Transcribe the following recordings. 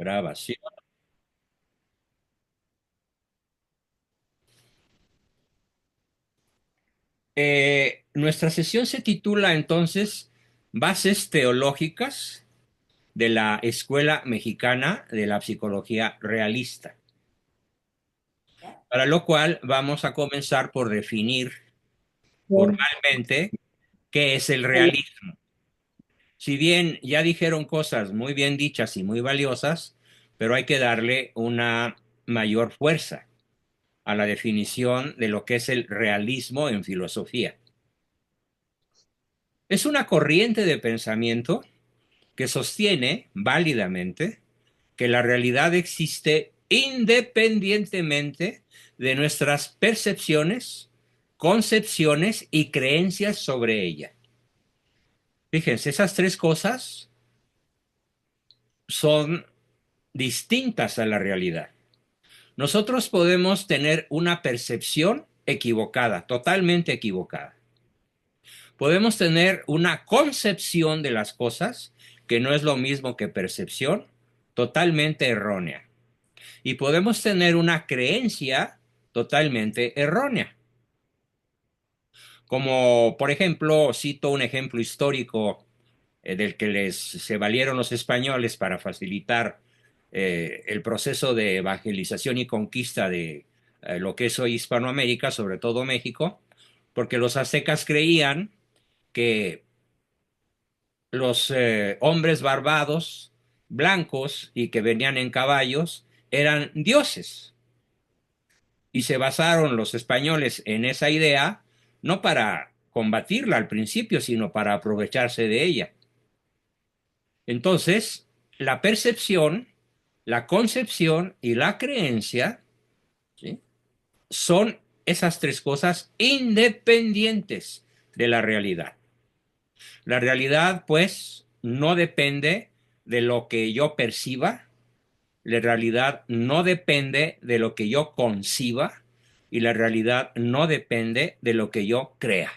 Grabación. Nuestra sesión se titula entonces Bases teológicas de la Escuela Mexicana de la Psicología Realista, para lo cual vamos a comenzar por definir formalmente qué es el realismo. Si bien ya dijeron cosas muy bien dichas y muy valiosas, pero hay que darle una mayor fuerza a la definición de lo que es el realismo en filosofía. Es una corriente de pensamiento que sostiene válidamente que la realidad existe independientemente de nuestras percepciones, concepciones y creencias sobre ella. Fíjense, esas tres cosas son distintas a la realidad. Nosotros podemos tener una percepción equivocada, totalmente equivocada. Podemos tener una concepción de las cosas, que no es lo mismo que percepción, totalmente errónea. Y podemos tener una creencia totalmente errónea. Como, por ejemplo, cito un ejemplo histórico del que se valieron los españoles para facilitar el proceso de evangelización y conquista de lo que es hoy Hispanoamérica, sobre todo México, porque los aztecas creían que los hombres barbados, blancos y que venían en caballos, eran dioses. Y se basaron los españoles en esa idea, no para combatirla al principio, sino para aprovecharse de ella. Entonces, la percepción, la concepción y la creencia, ¿sí?, son esas tres cosas independientes de la realidad. La realidad, pues, no depende de lo que yo perciba, la realidad no depende de lo que yo conciba y la realidad no depende de lo que yo crea.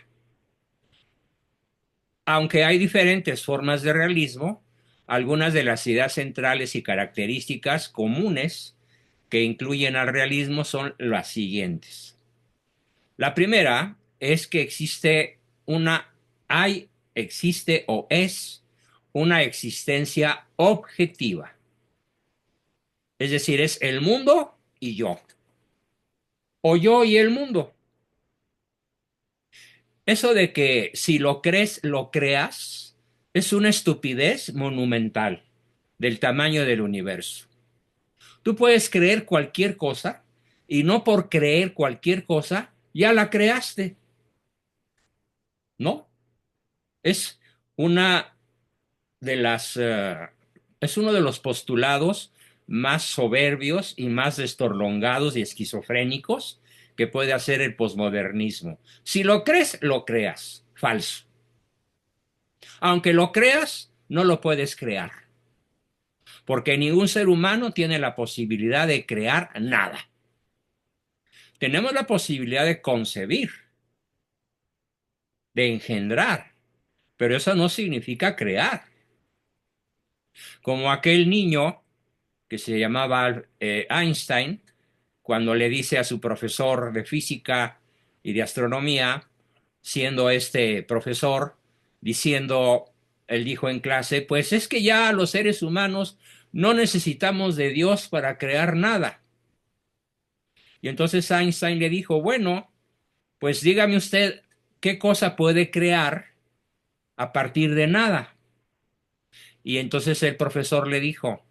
Aunque hay diferentes formas de realismo, algunas de las ideas centrales y características comunes que incluyen al realismo son las siguientes. La primera es que existe o es una existencia objetiva. Es decir, es el mundo y yo, o yo y el mundo. Eso de que si lo crees, lo creas, es una estupidez monumental del tamaño del universo. Tú puedes creer cualquier cosa y no por creer cualquier cosa ya la creaste, ¿no? Es una de las, es uno de los postulados más soberbios y más destorlongados y esquizofrénicos que puede hacer el posmodernismo. Si lo crees, lo creas. Falso. Aunque lo creas, no lo puedes crear, porque ningún ser humano tiene la posibilidad de crear nada. Tenemos la posibilidad de concebir, de engendrar, pero eso no significa crear. Como aquel niño que se llamaba Einstein, cuando le dice a su profesor de física y de astronomía, siendo este profesor, diciendo, él dijo en clase, pues es que ya los seres humanos no necesitamos de Dios para crear nada. Y entonces Einstein le dijo, bueno, pues dígame usted qué cosa puede crear a partir de nada. Y entonces el profesor le dijo,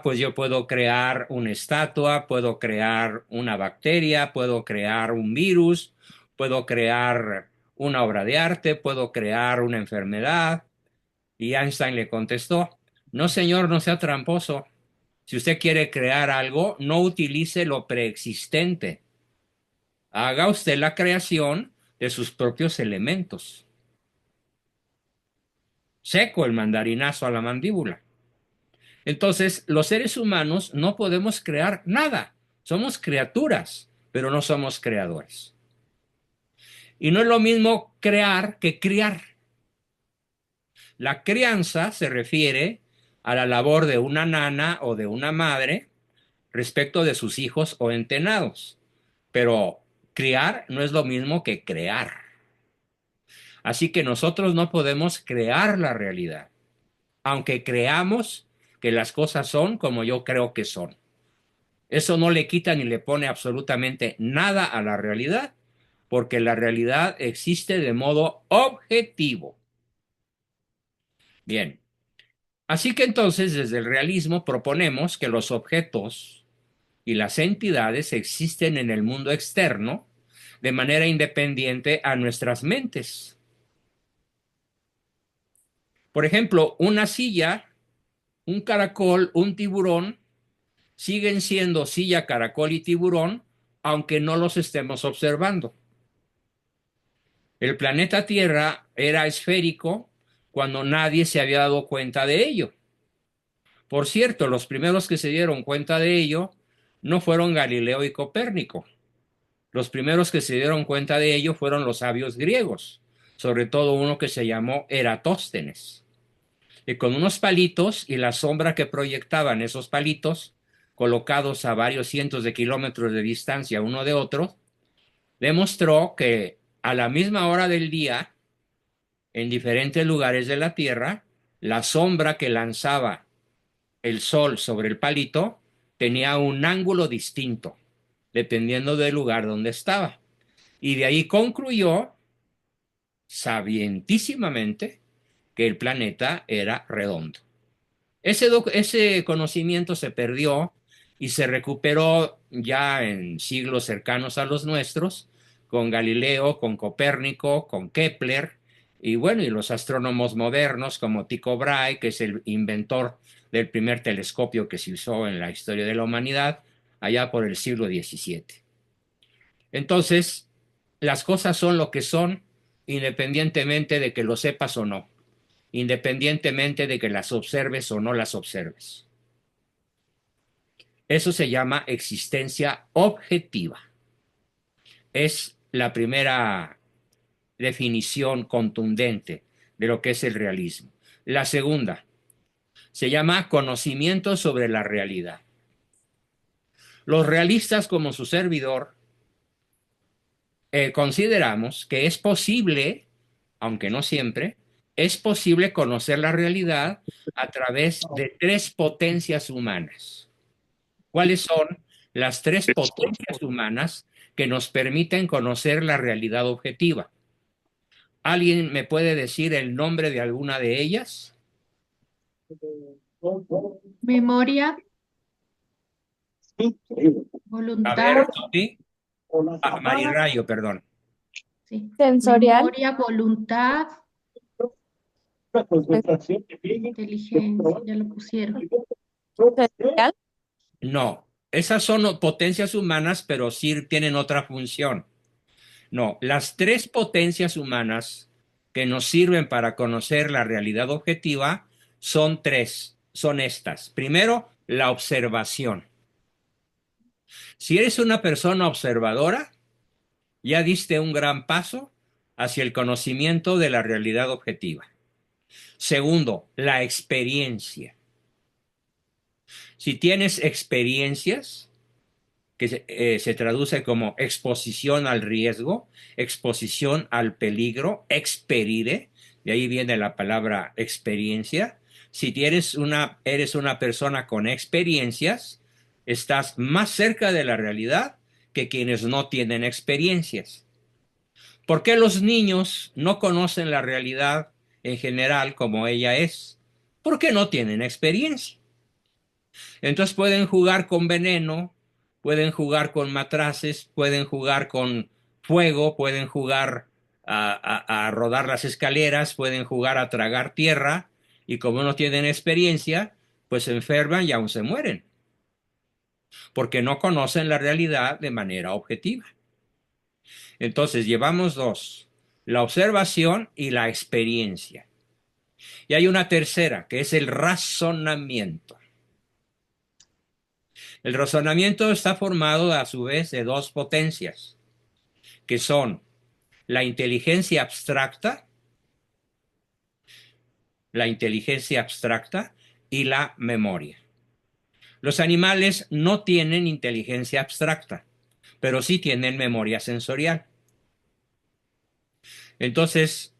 pues yo puedo crear una estatua, puedo crear una bacteria, puedo crear un virus, puedo crear una obra de arte, puedo crear una enfermedad. Y Einstein le contestó, no señor, no sea tramposo. Si usted quiere crear algo, no utilice lo preexistente. Haga usted la creación de sus propios elementos. Seco el mandarinazo a la mandíbula. Entonces, los seres humanos no podemos crear nada. Somos criaturas, pero no somos creadores. Y no es lo mismo crear que criar. La crianza se refiere a la labor de una nana o de una madre respecto de sus hijos o entenados. Pero criar no es lo mismo que crear. Así que nosotros no podemos crear la realidad, aunque creamos que las cosas son como yo creo que son. Eso no le quita ni le pone absolutamente nada a la realidad, porque la realidad existe de modo objetivo. Bien, así que entonces desde el realismo proponemos que los objetos y las entidades existen en el mundo externo de manera independiente a nuestras mentes. Por ejemplo, una silla, un caracol, un tiburón, siguen siendo silla, caracol y tiburón, aunque no los estemos observando. El planeta Tierra era esférico cuando nadie se había dado cuenta de ello. Por cierto, los primeros que se dieron cuenta de ello no fueron Galileo y Copérnico. Los primeros que se dieron cuenta de ello fueron los sabios griegos, sobre todo uno que se llamó Eratóstenes. Y con unos palitos y la sombra que proyectaban esos palitos, colocados a varios cientos de kilómetros de distancia uno de otro, demostró que a la misma hora del día, en diferentes lugares de la Tierra, la sombra que lanzaba el Sol sobre el palito tenía un ángulo distinto, dependiendo del lugar donde estaba. Y de ahí concluyó, sabientísimamente, que el planeta era redondo. Ese conocimiento se perdió y se recuperó ya en siglos cercanos a los nuestros, con Galileo, con Copérnico, con Kepler, y bueno, y los astrónomos modernos como Tycho Brahe, que es el inventor del primer telescopio que se usó en la historia de la humanidad, allá por el siglo XVII. Entonces, las cosas son lo que son, independientemente de que lo sepas o no, independientemente de que las observes o no las observes. Eso se llama existencia objetiva. Es la primera definición contundente de lo que es el realismo. La segunda se llama conocimiento sobre la realidad. Los realistas, como su servidor, consideramos que es posible, aunque no siempre, es posible conocer la realidad a través de tres potencias humanas. ¿Cuáles son las tres potencias humanas que nos permiten conocer la realidad objetiva? ¿Alguien me puede decir el nombre de alguna de ellas? Memoria, A ver, voluntad, ¿sí? Marirrayo, perdón. sí. Sensorial, Memoria, voluntad, inteligencia, ya lo pusieron. sensorial, No, esas son potencias humanas, pero sí tienen otra función. No, las tres potencias humanas que nos sirven para conocer la realidad objetiva son tres, son estas. Primero, la observación. Si eres una persona observadora, ya diste un gran paso hacia el conocimiento de la realidad objetiva. Segundo, la experiencia. Si tienes experiencias, que se traduce como exposición al riesgo, exposición al peligro, experire, de ahí viene la palabra experiencia. Si eres una persona con experiencias, estás más cerca de la realidad que quienes no tienen experiencias. ¿Por qué los niños no conocen la realidad en general como ella es? Porque no tienen experiencia. Entonces pueden jugar con veneno, pueden jugar con matraces, pueden jugar con fuego, pueden jugar a rodar las escaleras, pueden jugar a tragar tierra y como no tienen experiencia, pues se enferman y aún se mueren, porque no conocen la realidad de manera objetiva. Entonces llevamos dos, la observación y la experiencia. Y hay una tercera, que es el razonamiento. El razonamiento está formado a su vez de dos potencias, que son la inteligencia abstracta, y la memoria. Los animales no tienen inteligencia abstracta, pero sí tienen memoria sensorial. Entonces,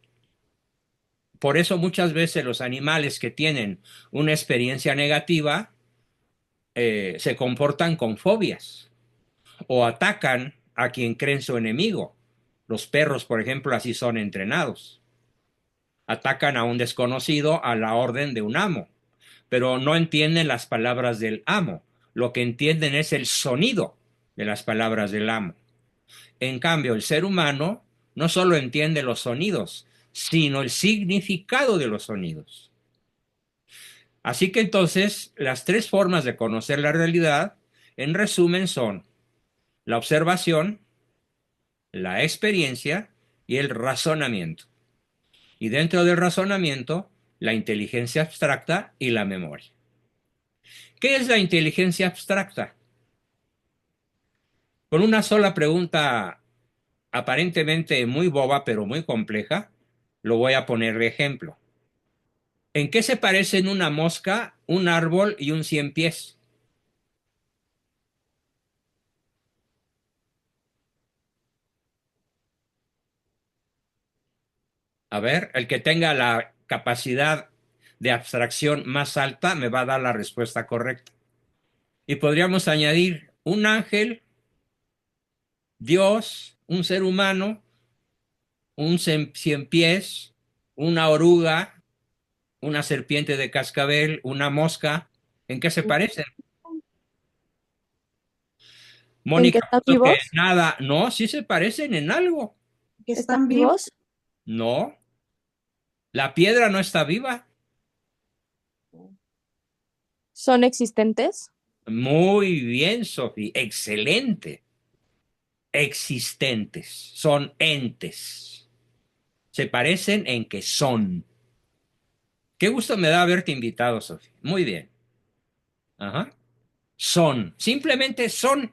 por eso muchas veces los animales que tienen una experiencia negativa se comportan con fobias o atacan a quien creen su enemigo. Los perros, por ejemplo, así son entrenados. Atacan a un desconocido a la orden de un amo, pero no entienden las palabras del amo. Lo que entienden es el sonido de las palabras del amo. En cambio, el ser humano no solo entiende los sonidos, sino el significado de los sonidos. Así que entonces, las tres formas de conocer la realidad, en resumen, son la observación, la experiencia y el razonamiento. Y dentro del razonamiento, la inteligencia abstracta y la memoria. ¿Qué es la inteligencia abstracta? Con una sola pregunta aparentemente muy boba, pero muy compleja, lo voy a poner de ejemplo. ¿En qué se parecen una mosca, un árbol y un cien pies? A ver, el que tenga la capacidad de abstracción más alta me va a dar la respuesta correcta. Y podríamos añadir un ángel, Dios, un ser humano, un cien pies, una oruga, una serpiente de cascabel, una mosca. ¿En qué se parecen? ¿En qué Mónica están puso que vivos? nada. No, sí se parecen en algo. ¿Que ¿Están están vivos? vivos? No, la piedra no está viva. ¿Son existentes? Muy bien, Sofía. Excelente. Existentes. Son entes. Se parecen en que son. Qué gusto me da haberte invitado, Sofía. Muy bien. Ajá. Son. Simplemente son.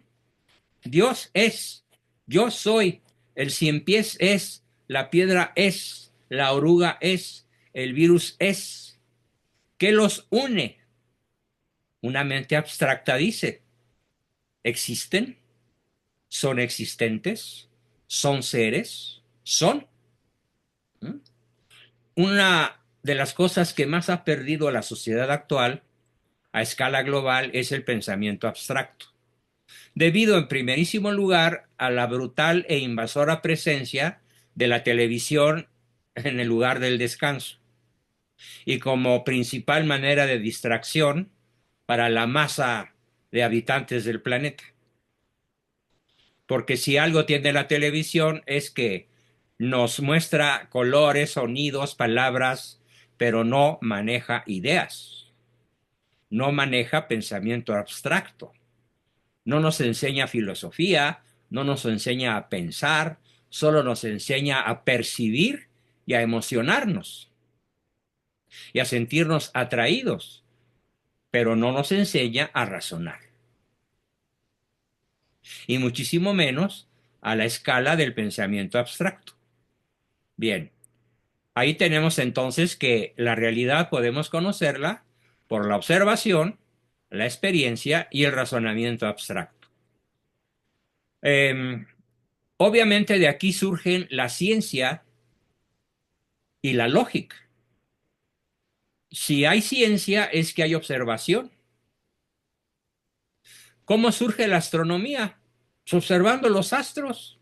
Dios es. Yo soy. El cien pies es. La piedra es. La oruga es. El virus es. ¿Qué los une? Una mente abstracta dice, ¿existen? ¿Son existentes? ¿Son seres? ¿Son? ¿Mm? Una de las cosas que más ha perdido la sociedad actual a escala global es el pensamiento abstracto, debido en primerísimo lugar a la brutal e invasora presencia de la televisión en el lugar del descanso y como principal manera de distracción para la masa de habitantes del planeta. Porque si algo tiene la televisión es que nos muestra colores, sonidos, palabras, pero no maneja ideas, no maneja pensamiento abstracto, no nos enseña filosofía, no nos enseña a pensar, solo nos enseña a percibir y a emocionarnos y a sentirnos atraídos, pero no nos enseña a razonar y muchísimo menos a la escala del pensamiento abstracto. Bien, ahí tenemos entonces que la realidad podemos conocerla por la observación, la experiencia y el razonamiento abstracto. Eh, Obviamente de aquí surgen la ciencia y la lógica. Si hay ciencia es que hay observación. ¿Cómo surge la astronomía? Pues observando los astros,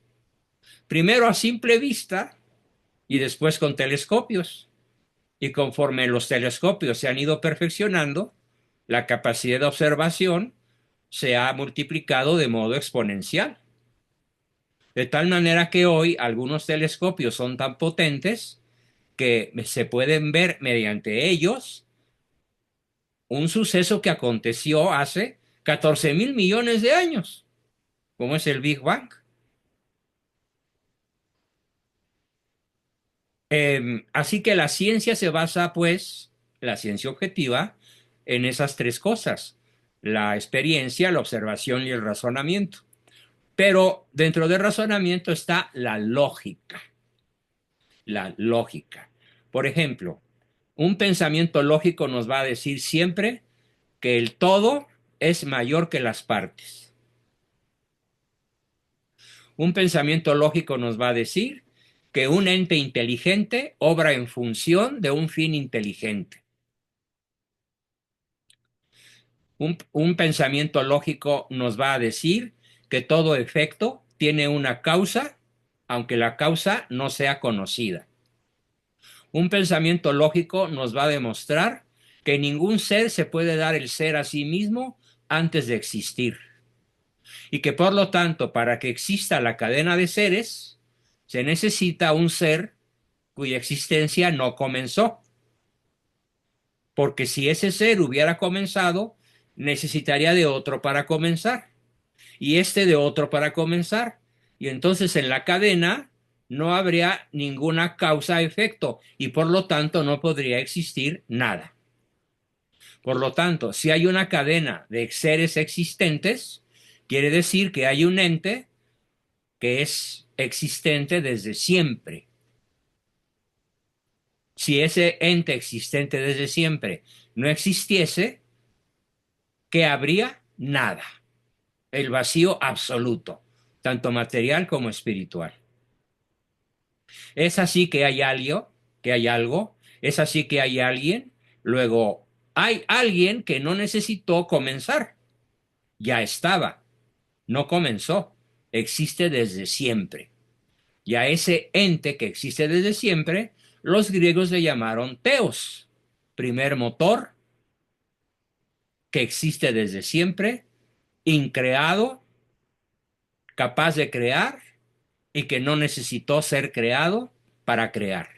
primero a simple vista y después con telescopios. Y conforme los telescopios se han ido perfeccionando, la capacidad de observación se ha multiplicado de modo exponencial. De tal manera que hoy algunos telescopios son tan potentes que se pueden ver mediante ellos un suceso que aconteció hace 14.000 millones de años, como es el Big Bang. Así que la ciencia se basa, pues, la ciencia objetiva, en esas tres cosas, la experiencia, la observación y el razonamiento. Pero dentro del razonamiento está la lógica. La lógica. Por ejemplo, Un pensamiento lógico nos va a decir siempre que el todo es mayor que las partes. Un pensamiento lógico nos va a decir que un ente inteligente obra en función de un fin inteligente. Un pensamiento lógico nos va a decir que todo efecto tiene una causa, aunque la causa no sea conocida. Un pensamiento lógico nos va a demostrar que ningún ser se puede dar el ser a sí mismo antes de existir. Y que por lo tanto, para que exista la cadena de seres, se necesita un ser cuya existencia no comenzó. Porque si ese ser hubiera comenzado, necesitaría de otro para comenzar. Y este de otro para comenzar. Y entonces en la cadena no habría ninguna causa-efecto y por lo tanto no podría existir nada. Por lo tanto, si hay una cadena de seres existentes, quiere decir que hay un ente que es existente desde siempre. Si ese ente existente desde siempre no existiese, ¿qué habría? Nada. El vacío absoluto, tanto material como espiritual. Es así que hay algo, es así que hay alguien, luego hay alguien que no necesitó comenzar, ya estaba, no comenzó, existe desde siempre. Y a ese ente que existe desde siempre, los griegos le llamaron teos, primer motor, que existe desde siempre, increado, capaz de crear y que no necesitó ser creado para crear.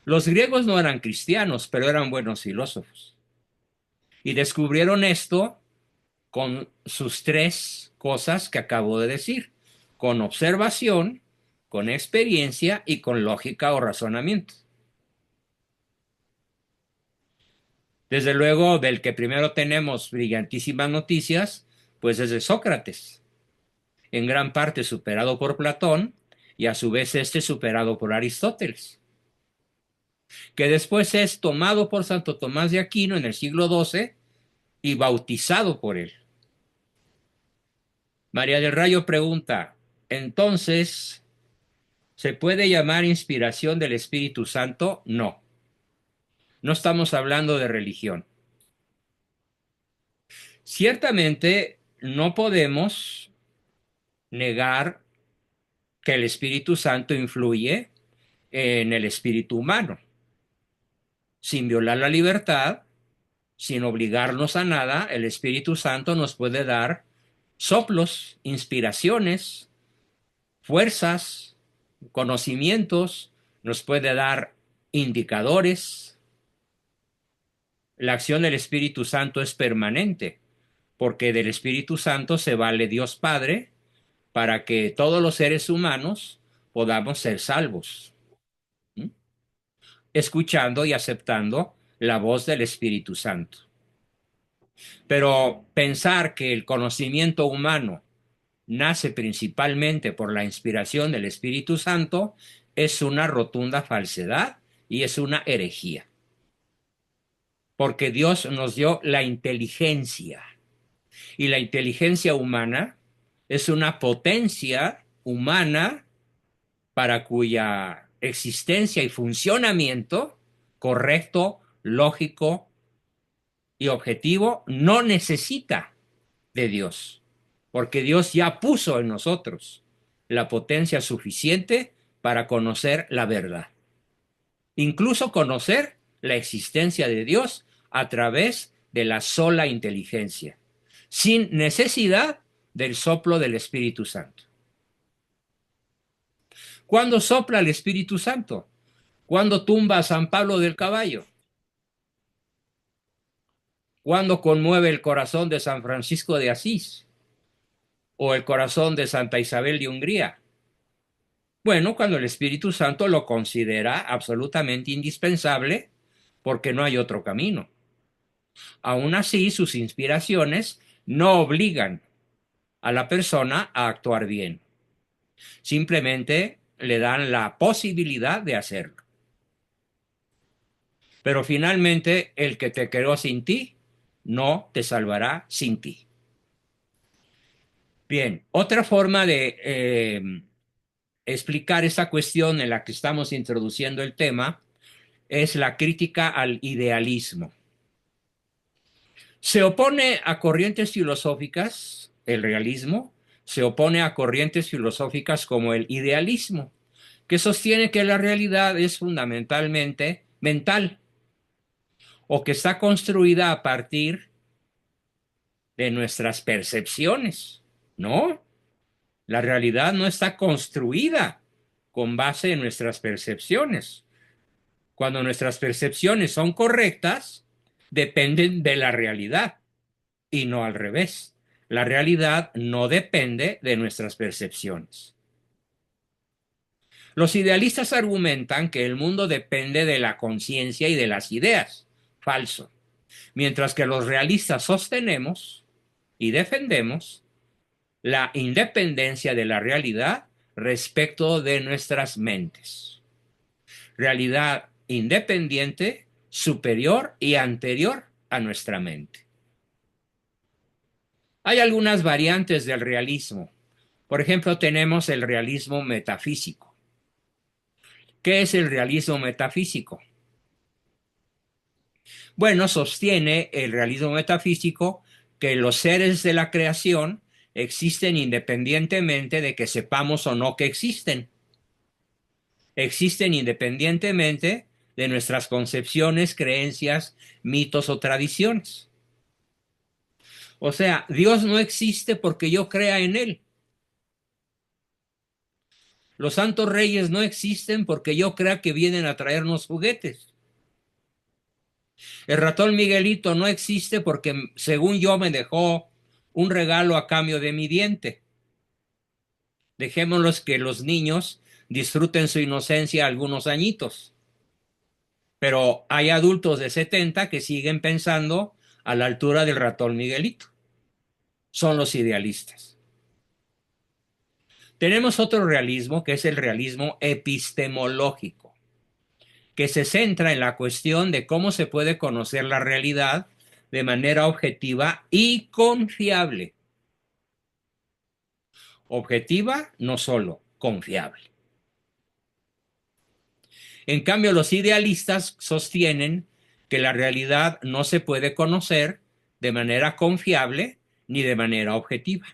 Los griegos no eran cristianos, pero eran buenos filósofos. Y descubrieron esto con sus tres cosas que acabo de decir, con observación, con experiencia y con lógica o razonamiento. Desde luego, del que primero tenemos brillantísimas noticias, pues es de Sócrates, en gran parte superado por Platón y a su vez este superado por Aristóteles, que después es tomado por Santo Tomás de Aquino en el siglo XII y bautizado por él. María del Rayo pregunta, entonces, ¿se puede llamar inspiración del Espíritu Santo? No, no estamos hablando de religión. Ciertamente no podemos negar que el Espíritu Santo influye en el espíritu humano, sin violar la libertad, sin obligarnos a nada. El Espíritu Santo nos puede dar soplos, inspiraciones, fuerzas, conocimientos, nos puede dar indicadores. La acción del Espíritu Santo es permanente, porque del Espíritu Santo se vale Dios Padre para que todos los seres humanos podamos ser salvos, ¿sí? Escuchando y aceptando la voz del Espíritu Santo. Pero pensar que el conocimiento humano nace principalmente por la inspiración del Espíritu Santo es una rotunda falsedad y es una herejía. Porque Dios nos dio la inteligencia y la inteligencia humana es una potencia humana para cuya existencia y funcionamiento correcto, lógico y objetivo no necesita de Dios, porque Dios ya puso en nosotros la potencia suficiente para conocer la verdad, incluso conocer la existencia de Dios a través de la sola inteligencia, sin necesidad del soplo del Espíritu Santo. ¿Cuándo sopla el Espíritu Santo? ¿Cuándo tumba a San Pablo del caballo? ¿Cuándo conmueve el corazón de San Francisco de Asís? ¿O el corazón de Santa Isabel de Hungría? Bueno, cuando el Espíritu Santo lo considera absolutamente indispensable porque no hay otro camino. Aún así, sus inspiraciones no obligan a la persona a actuar bien. Simplemente le dan la posibilidad de hacerlo. Pero finalmente el que te creó sin ti no te salvará sin ti. Bien, otra forma de explicar esta cuestión en la que estamos introduciendo el tema es la crítica al idealismo. Se opone a corrientes filosóficas, el realismo, se opone a corrientes filosóficas como el idealismo, que sostiene que la realidad es fundamentalmente mental o que está construida a partir de nuestras percepciones. No, la realidad no está construida con base en nuestras percepciones. Cuando nuestras percepciones son correctas, dependen de la realidad y no al revés. La realidad no depende de nuestras percepciones. Los idealistas argumentan que el mundo depende de la conciencia y de las ideas. Falso. Mientras que los realistas sostenemos y defendemos la independencia de la realidad respecto de nuestras mentes. Realidad independiente, superior y anterior a nuestra mente. Hay algunas variantes del realismo. Por ejemplo, tenemos el realismo metafísico. ¿Qué es el realismo metafísico? Bueno, sostiene el realismo metafísico que los seres de la creación existen independientemente de que sepamos o no que existen. Existen independientemente de nuestras concepciones, creencias, mitos o tradiciones. O sea, Dios no existe porque yo crea en Él. Los santos reyes no existen porque yo crea que vienen a traernos juguetes. El ratón Miguelito no existe porque, según yo, me dejó un regalo a cambio de mi diente. Dejémoslos que los niños disfruten su inocencia algunos añitos. Pero hay adultos de 70 que siguen pensando a la altura del ratón Miguelito. Son los idealistas. Tenemos otro realismo que es el realismo epistemológico, que se centra en la cuestión de cómo se puede conocer la realidad de manera objetiva y confiable. Objetiva, no solo, confiable. En cambio, los idealistas sostienen que la realidad no se puede conocer de manera confiable ni de manera objetiva.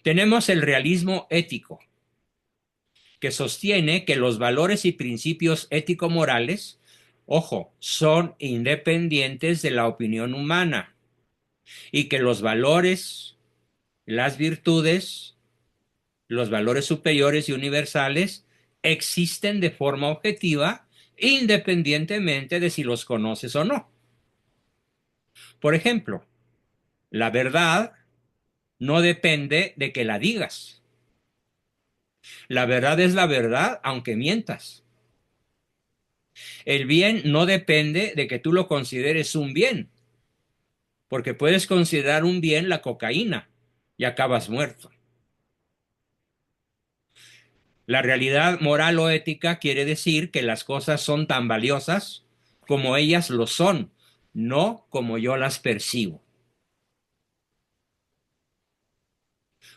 Tenemos el realismo ético, que sostiene que los valores y principios ético-morales, ojo, son independientes de la opinión humana y que los valores, las virtudes, los valores superiores y universales existen de forma objetiva independientemente de si los conoces o no. Por ejemplo, la verdad no depende de que la digas. La verdad es la verdad aunque mientas. El bien no depende de que tú lo consideres un bien, porque puedes considerar un bien la cocaína y acabas muerto. La realidad moral o ética quiere decir que las cosas son tan valiosas como ellas lo son, no como yo las percibo.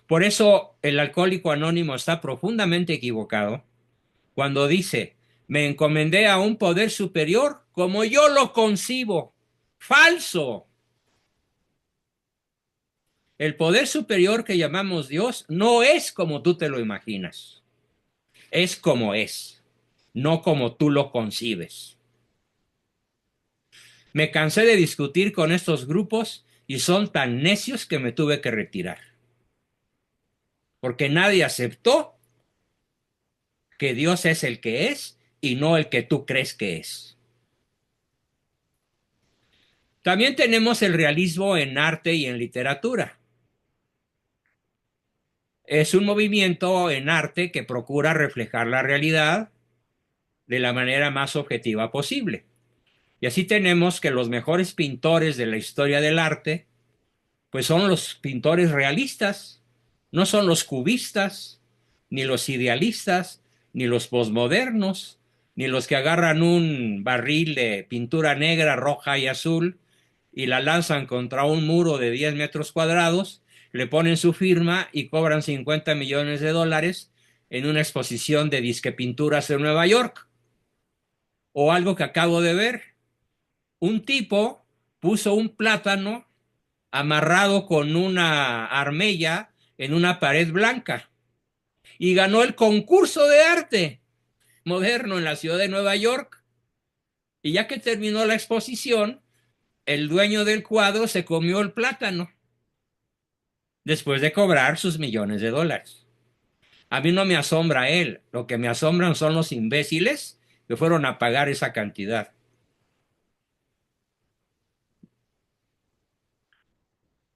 Por eso el alcohólico anónimo está profundamente equivocado cuando dice, me encomendé a un poder superior como yo lo concibo. Falso. El poder superior que llamamos Dios no es como tú te lo imaginas. Es como es, no como tú lo concibes. Me cansé de discutir con estos grupos y son tan necios que me tuve que retirar. Porque nadie aceptó que Dios es el que es y no el que tú crees que es. También tenemos el realismo en arte y en literatura. Es un movimiento en arte que procura reflejar la realidad de la manera más objetiva posible. Y así tenemos que los mejores pintores de la historia del arte, pues son los pintores realistas, no son los cubistas, ni los idealistas, ni los posmodernos, ni los que agarran un barril de pintura negra, roja y azul y la lanzan contra un muro de 10 metros cuadrados, le ponen su firma y cobran 50 millones de dólares en una exposición de disque pinturas en Nueva York. O algo que acabo de ver, un tipo puso un plátano amarrado con una armella en una pared blanca y ganó el concurso de arte moderno en la ciudad de Nueva York. Y ya que terminó la exposición, el dueño del cuadro se comió el plátano después de cobrar sus millones de dólares. A mí no me asombra él, lo que me asombran son los imbéciles que fueron a pagar esa cantidad.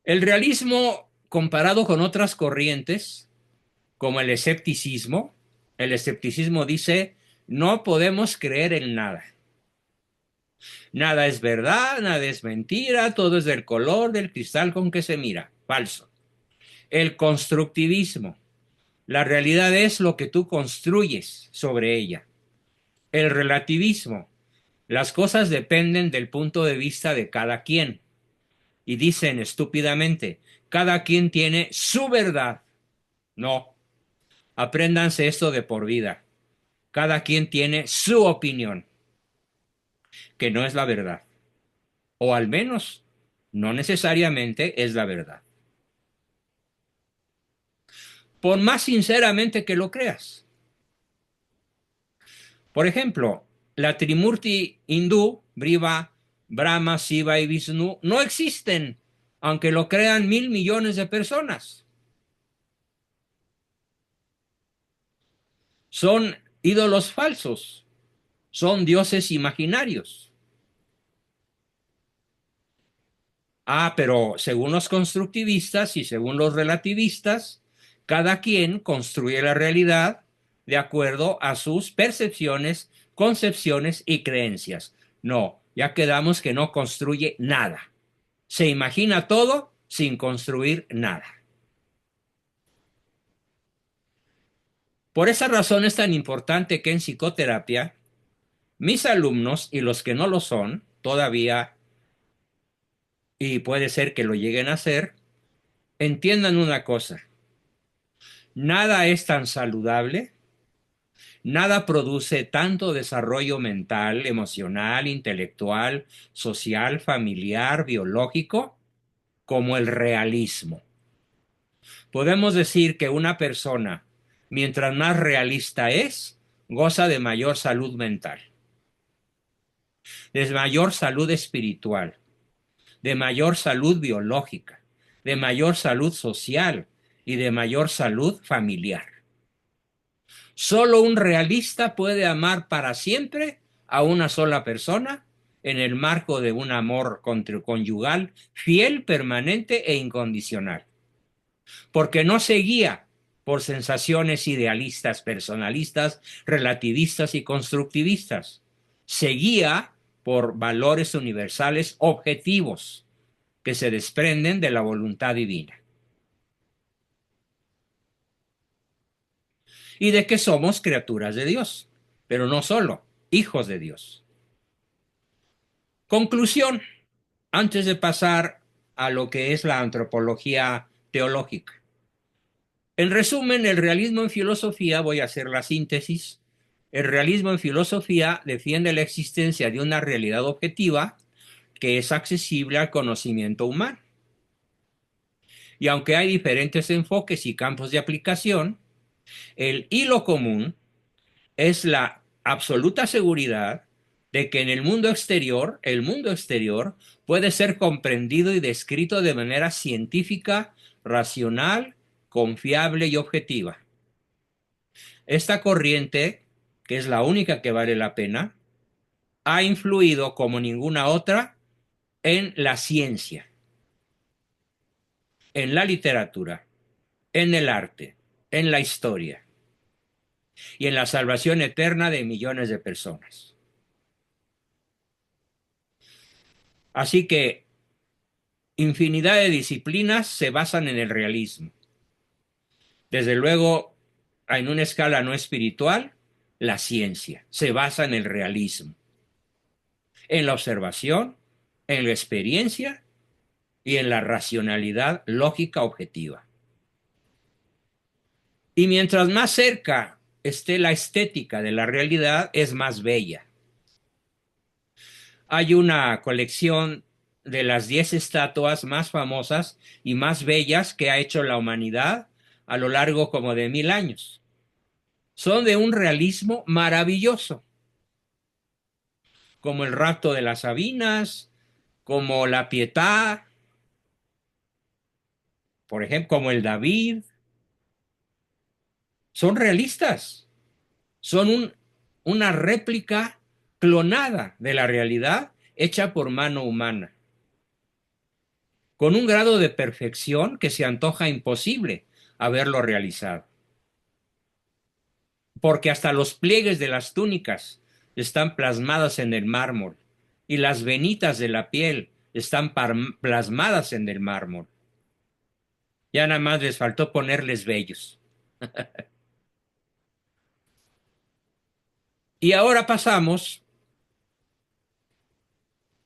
El realismo, comparado con otras corrientes, como el escepticismo dice, no podemos creer en nada. Nada es verdad, nada es mentira, todo es del color del cristal con que se mira. Falso. El constructivismo, la realidad es lo que tú construyes sobre ella. El relativismo, las cosas dependen del punto de vista de cada quien. Y dicen estúpidamente, cada quien tiene su verdad. No, apréndanse esto de por vida. Cada quien tiene su opinión, que no es la verdad. O al menos, no necesariamente es la verdad. Por más sinceramente que lo creas. Por ejemplo, la Trimurti hindú, Briva, Brahma, Shiva y Vishnu, no existen, aunque lo crean 1.000 millones de personas. Son ídolos falsos, son dioses imaginarios. Pero según los constructivistas y según los relativistas, cada quien construye la realidad de acuerdo a sus percepciones, concepciones y creencias. No, ya quedamos que no construye nada. Se imagina todo sin construir nada. Por esa razón es tan importante que en psicoterapia mis alumnos y los que no lo son todavía, y puede ser que lo lleguen a hacer, entiendan una cosa. Nada es tan saludable, nada produce tanto desarrollo mental, emocional, intelectual, social, familiar, biológico, como el realismo. Podemos decir que una persona, mientras más realista es, goza de mayor salud mental, de mayor salud espiritual, de mayor salud biológica, de mayor salud social y de mayor salud familiar. Solo un realista puede amar para siempre a una sola persona en el marco de un amor conyugal fiel, permanente e incondicional. Porque no se guía por sensaciones idealistas, personalistas, relativistas y constructivistas. Se guía por valores universales objetivos que se desprenden de la voluntad divina. Y de que somos criaturas de Dios, pero no solo, hijos de Dios. Conclusión, antes de pasar a lo que es la antropología teológica. En resumen, el realismo en filosofía, voy a hacer la síntesis, el realismo en filosofía defiende la existencia de una realidad objetiva que es accesible al conocimiento humano. Y aunque hay diferentes enfoques y campos de aplicación, el hilo común es la absoluta seguridad de que en el mundo exterior puede ser comprendido y descrito de manera científica, racional, confiable y objetiva. Esta corriente, que es la única que vale la pena, ha influido como ninguna otra en la ciencia, en la literatura, en el arte, en la historia y en la salvación eterna de millones de personas. Así que infinidad de disciplinas se basan en el realismo. Desde luego, en una escala no espiritual, la ciencia, se basa en el realismo, en la observación, en la experiencia y en la racionalidad lógica objetiva. Y mientras más cerca esté la estética de la realidad, es más bella. Hay una colección de las 10 estatuas más famosas y más bellas que ha hecho la humanidad a lo largo como de 1000 años. Son de un realismo maravilloso, como el rapto de las Sabinas, como la Pietà, por ejemplo, como el David. Son realistas, son una réplica clonada de la realidad hecha por mano humana, con un grado de perfección que se antoja imposible haberlo realizado. Porque hasta los pliegues de las túnicas están plasmadas en el mármol y las venitas de la piel están plasmadas en el mármol. Ya nada más les faltó ponerles vellos. Y ahora pasamos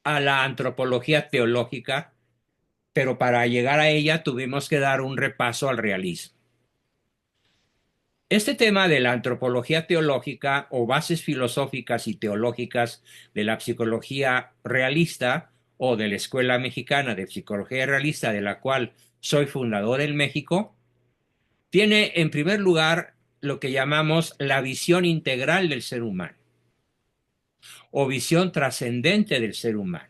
a la antropología teológica, pero para llegar a ella tuvimos que dar un repaso al realismo. Este tema de la antropología teológica o bases filosóficas y teológicas de la psicología realista o de la Escuela Mexicana de Psicología Realista, de la cual soy fundador en México, tiene en primer lugar lo que llamamos la visión integral del ser humano o visión trascendente del ser humano.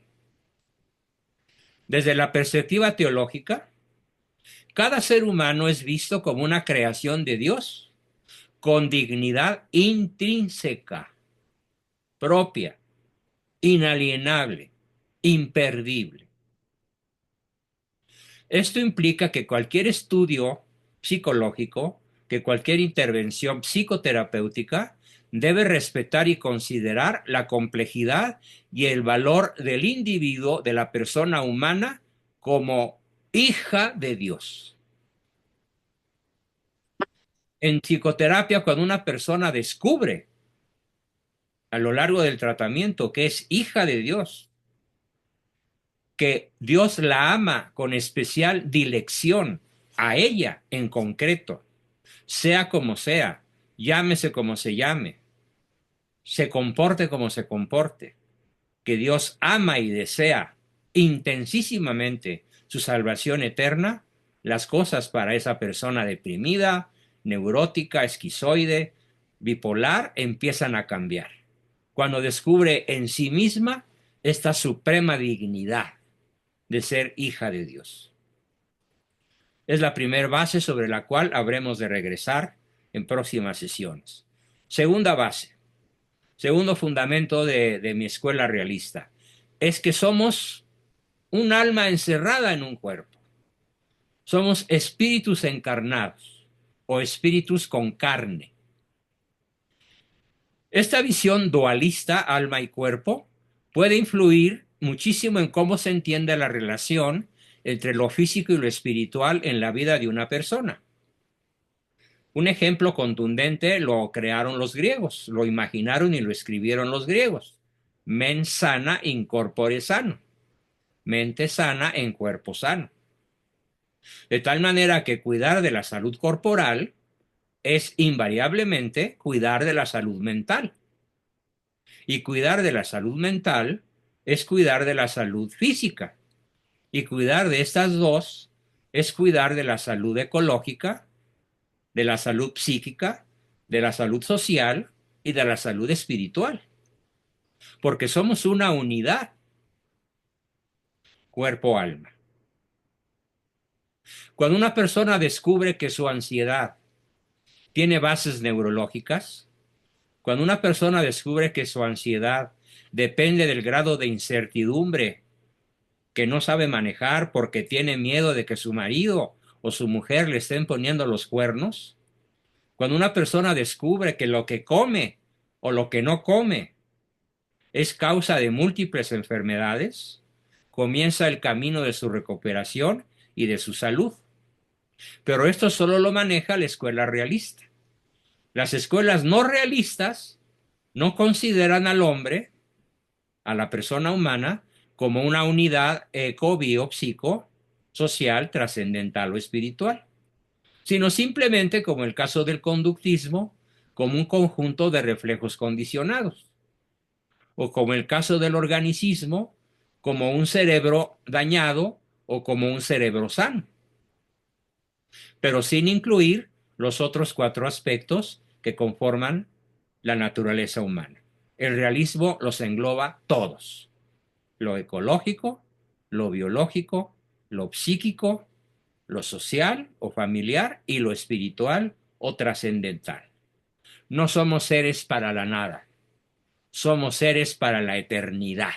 Desde la perspectiva teológica, cada ser humano es visto como una creación de Dios con dignidad intrínseca, propia, inalienable, imperdible. Esto implica que cualquier estudio psicológico, que cualquier intervención psicoterapéutica debe respetar y considerar la complejidad y el valor del individuo, de la persona humana, como hija de Dios. En psicoterapia, cuando una persona descubre a lo largo del tratamiento que es hija de Dios, que Dios la ama con especial dilección, a ella en concreto, sea como sea, llámese como se llame, se comporte como se comporte, que Dios ama y desea intensísimamente su salvación eterna, las cosas para esa persona deprimida, neurótica, esquizoide, bipolar, empiezan a cambiar. Cuando descubre en sí misma esta suprema dignidad de ser hija de Dios. Es la primera base sobre la cual habremos de regresar en próximas sesiones. Segunda base, segundo fundamento de mi escuela realista, es que somos un alma encerrada en un cuerpo. Somos espíritus encarnados o espíritus con carne. Esta visión dualista, alma y cuerpo, puede influir muchísimo en cómo se entiende la relación entre lo físico y lo espiritual en la vida de una persona. Un ejemplo contundente lo crearon los griegos, lo imaginaron y lo escribieron los griegos. Mens sana in corpore sano. Mente sana en cuerpo sano. De tal manera que cuidar de la salud corporal es invariablemente cuidar de la salud mental. Y cuidar de la salud mental es cuidar de la salud física. Y cuidar de estas dos es cuidar de la salud ecológica, de la salud psíquica, de la salud social y de la salud espiritual. Porque somos una unidad, cuerpo-alma. Cuando una persona descubre que su ansiedad tiene bases neurológicas, cuando una persona descubre que su ansiedad depende del grado de incertidumbre que no sabe manejar porque tiene miedo de que su marido o su mujer le estén poniendo los cuernos, cuando una persona descubre que lo que come o lo que no come es causa de múltiples enfermedades, comienza el camino de su recuperación y de su salud. Pero esto solo lo maneja la escuela realista. Las escuelas no realistas no consideran al hombre, a la persona humana, como una unidad eco-bio-psico, social, trascendental o espiritual, sino simplemente, como el caso del conductismo, como un conjunto de reflejos condicionados, o como el caso del organicismo, como un cerebro dañado o como un cerebro sano, pero sin incluir los otros cuatro aspectos que conforman la naturaleza humana. El realismo los engloba todos: lo ecológico, lo biológico, lo psíquico, lo social o familiar y lo espiritual o trascendental. No somos seres para la nada, somos seres para la eternidad.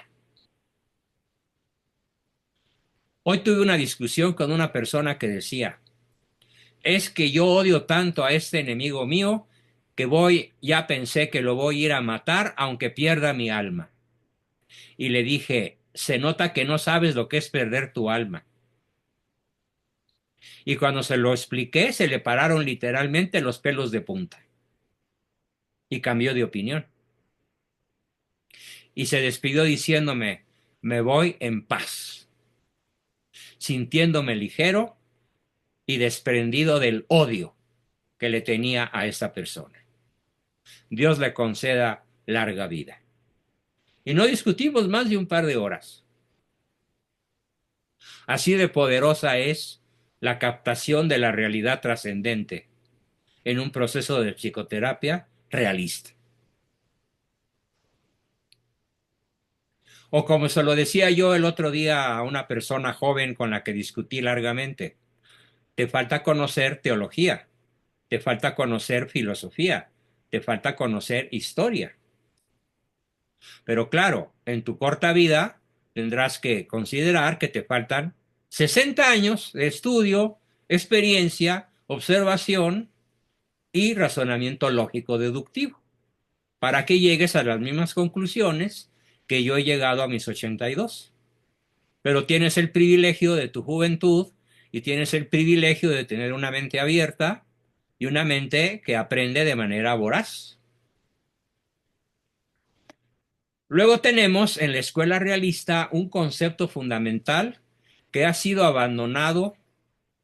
Hoy tuve una discusión con una persona que decía: es que yo odio tanto a este enemigo mío que ya pensé que lo voy a ir a matar aunque pierda mi alma. Y le dije: se nota que no sabes lo que es perder tu alma. Y cuando se lo expliqué, se le pararon literalmente los pelos de punta. Y cambió de opinión. Y se despidió diciéndome: me voy en paz, sintiéndome ligero y desprendido del odio que le tenía a esa persona. Dios le conceda larga vida. Y no discutimos más de un par de horas. Así de poderosa es la captación de la realidad trascendente en un proceso de psicoterapia realista. O como se lo decía yo el otro día a una persona joven con la que discutí largamente: te falta conocer teología, te falta conocer filosofía, te falta conocer historia. Pero claro, en tu corta vida tendrás que considerar que te faltan 60 años de estudio, experiencia, observación y razonamiento lógico deductivo para que llegues a las mismas conclusiones que yo he llegado a mis 82. Pero tienes el privilegio de tu juventud y tienes el privilegio de tener una mente abierta y una mente que aprende de manera voraz. Luego tenemos en la escuela realista un concepto fundamental que ha sido abandonado,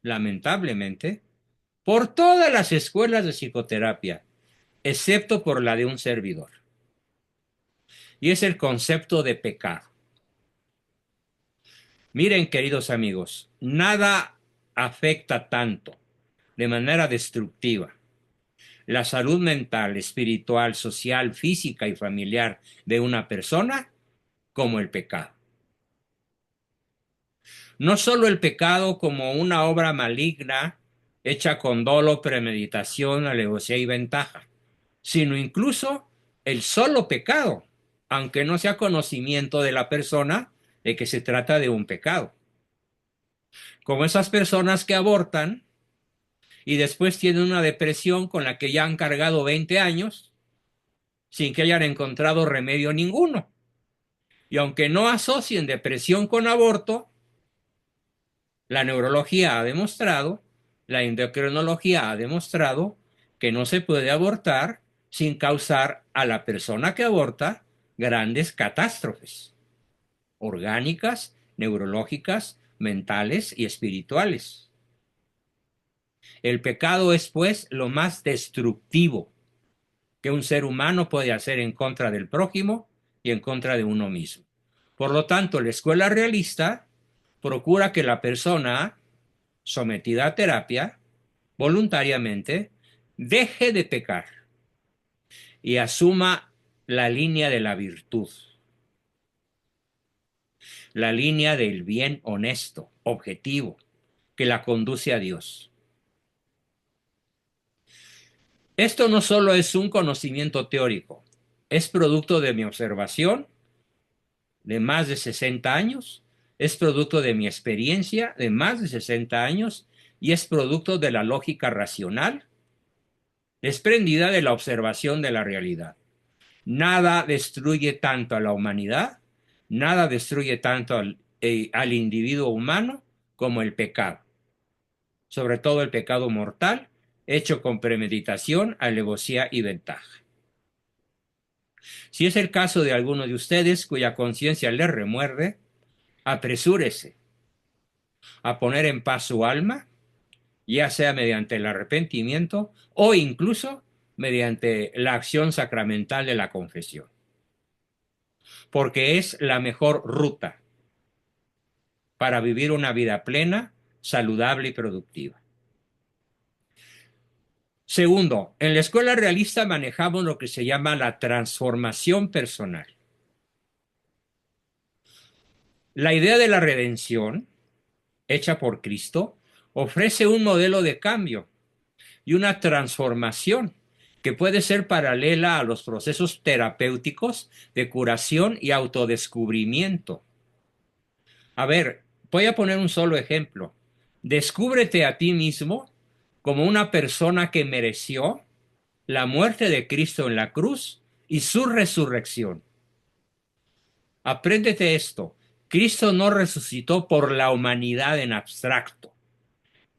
lamentablemente, por todas las escuelas de psicoterapia, excepto por la de un servidor. Y es el concepto de pecado. Miren, queridos amigos, nada afecta tanto de manera destructiva la salud mental, espiritual, social, física y familiar de una persona como el pecado. No solo el pecado como una obra maligna hecha con dolo, premeditación, alevosía y ventaja, sino incluso el solo pecado, aunque no sea conocimiento de la persona de que se trata de un pecado. Como esas personas que abortan y después tienen una depresión con la que ya han cargado 20 años sin que hayan encontrado remedio ninguno. Y aunque no asocien depresión con aborto, la neurología ha demostrado, la endocrinología ha demostrado que no se puede abortar sin causar a la persona que aborta grandes catástrofes orgánicas, neurológicas, mentales y espirituales. El pecado es, pues, lo más destructivo que un ser humano puede hacer en contra del prójimo y en contra de uno mismo. Por lo tanto, la escuela realista procura que la persona sometida a terapia voluntariamente deje de pecar y asuma la línea de la virtud, la línea del bien honesto, objetivo, que la conduce a Dios. Esto no solo es un conocimiento teórico, es producto de mi observación de más de 60 años, es producto de mi experiencia de más de 60 años y es producto de la lógica racional desprendida de la observación de la realidad. Nada destruye tanto a la humanidad, nada destruye tanto al individuo humano como el pecado, sobre todo el pecado mortal, hecho con premeditación, alevosía y ventaja. Si es el caso de alguno de ustedes cuya conciencia les remuerde, apresúrese a poner en paz su alma, ya sea mediante el arrepentimiento o incluso mediante la acción sacramental de la confesión, porque es la mejor ruta para vivir una vida plena, saludable y productiva. Segundo, en la escuela realista manejamos lo que se llama la transformación personal. La idea de la redención, hecha por Cristo, ofrece un modelo de cambio y una transformación que puede ser paralela a los procesos terapéuticos de curación y autodescubrimiento. A ver, voy a poner un solo ejemplo. Descúbrete a ti mismo como una persona que mereció la muerte de Cristo en la cruz y su resurrección. Apréndete esto. Cristo no resucitó por la humanidad en abstracto.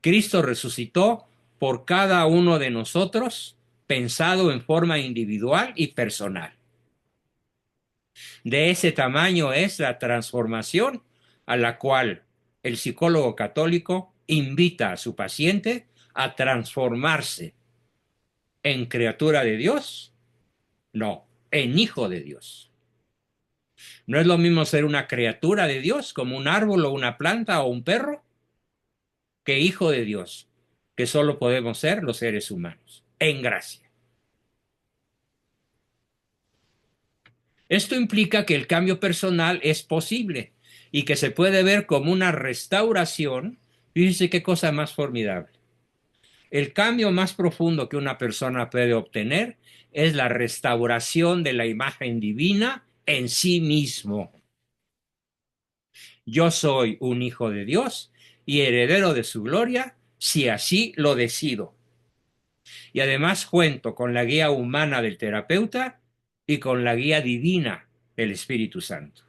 Cristo resucitó por cada uno de nosotros, pensado en forma individual y personal. De ese tamaño es la transformación a la cual el psicólogo católico invita a su paciente a transformarse en criatura de Dios, no, en hijo de Dios. No es lo mismo ser una criatura de Dios, como un árbol o una planta o un perro, que hijo de Dios, que solo podemos ser los seres humanos, en gracia. Esto implica que el cambio personal es posible y que se puede ver como una restauración. Fíjense qué cosa más formidable. El cambio más profundo que una persona puede obtener es la restauración de la imagen divina en sí mismo. Yo soy un hijo de Dios y heredero de su gloria si así lo decido. Y además cuento con la guía humana del terapeuta y con la guía divina del Espíritu Santo.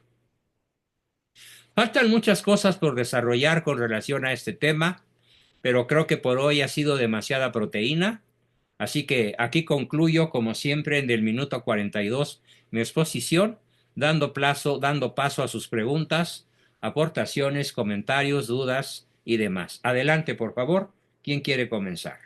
Faltan muchas cosas por desarrollar con relación a este tema, pero creo que por hoy ha sido demasiada proteína, así que aquí concluyo, como siempre, en el minuto 42 mi exposición, dando paso a sus preguntas, aportaciones, comentarios, dudas y demás. Adelante, por favor. ¿Quién quiere comenzar?